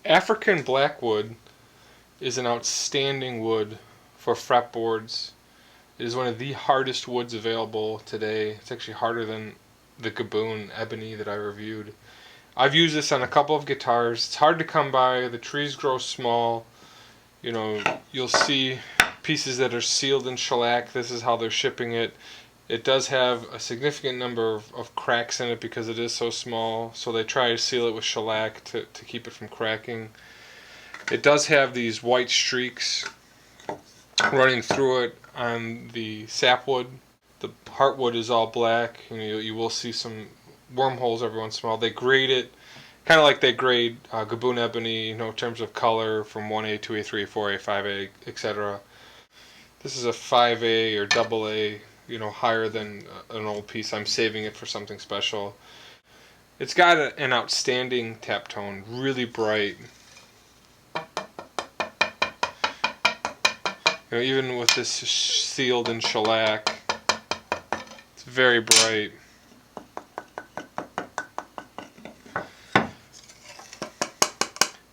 African Blackwood is an outstanding wood for fretboards. It is one of the hardest woods available today. It's actually harder than the Gaboon ebony that I reviewed. I've used this on a couple of guitars. It's hard to come by. The trees grow small. You'll see pieces that are sealed in shellac. This is how they're shipping it. It does have a significant number of cracks in it because it is so small, so they try to seal it with shellac to keep it from cracking. It does have these white streaks running through it on the sapwood. The heartwood is all black. You will see some wormholes every once in a while. They grade it kind of like they grade Gaboon ebony, in terms of color from 1A, 2A, 3A, 4A, 5A, etc. This is a 5A or double A, higher than an old piece. I'm saving it for something special. It's got an outstanding tap tone, really bright. Even with this sealed in shellac, it's very bright.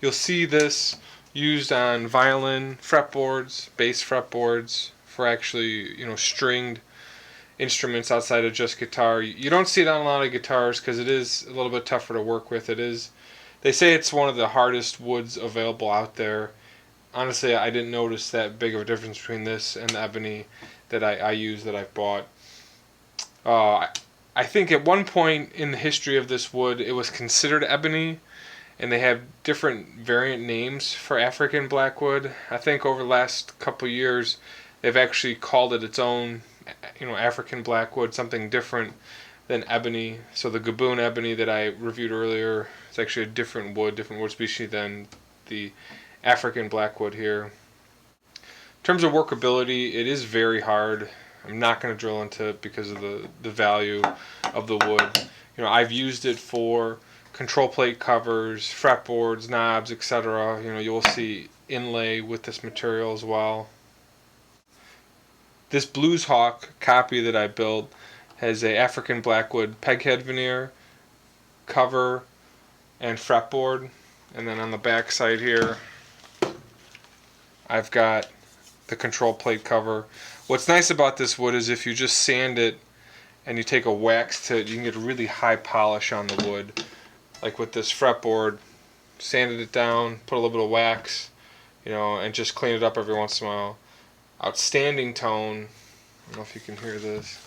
You'll see this used on violin fretboards, bass fretboards, for actually, stringed instruments outside of just guitar. You don't see it on a lot of guitars because it is a little bit tougher to work with. They say it's one of the hardest woods available out there. Honestly, I didn't notice that big of a difference between this and the ebony that I use that I've bought. I think at one point in the history of this wood, it was considered ebony, and they have different variant names for African Blackwood. I think over the last couple of years, they've actually called it its own, African Blackwood, something different than ebony. So the Gaboon ebony that I reviewed earlier is actually a different wood species than the African Blackwood here. In terms of workability, it is very hard. I'm not going to drill into it because of the value of the wood. I've used it for control plate covers, fretboards, knobs, etc. You'll see inlay with this material as well. This Blues Hawk copy that I built has a African Blackwood Peghead veneer, cover, and fretboard. And then on the back side here, I've got the control plate cover. What's nice about this wood is if you just sand it and you take a wax to it, you can get a really high polish on the wood. Like with this fretboard, sanded it down, put a little bit of wax, and just clean it up every once in a while. Outstanding tone. I don't know if you can hear this.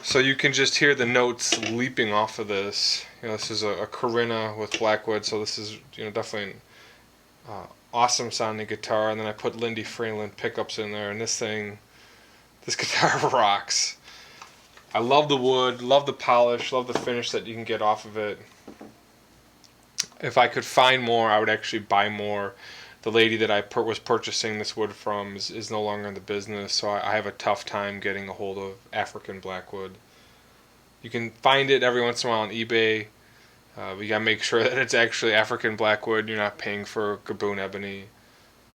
So you can just hear the notes leaping off of this. This is a Corinna with Blackwood, so this is definitely an awesome sounding guitar. And then I put Lindy Freeland pickups in there, and this guitar rocks. I love the wood, love the polish, love the finish that you can get off of it. If I could find more, I would actually buy more. The lady that I was purchasing this wood from is no longer in the business, so I have a tough time getting a hold of African Blackwood. You can find it every once in a while on eBay. We gotta make sure that it's actually African Blackwood. You're not paying for Gaboon ebony.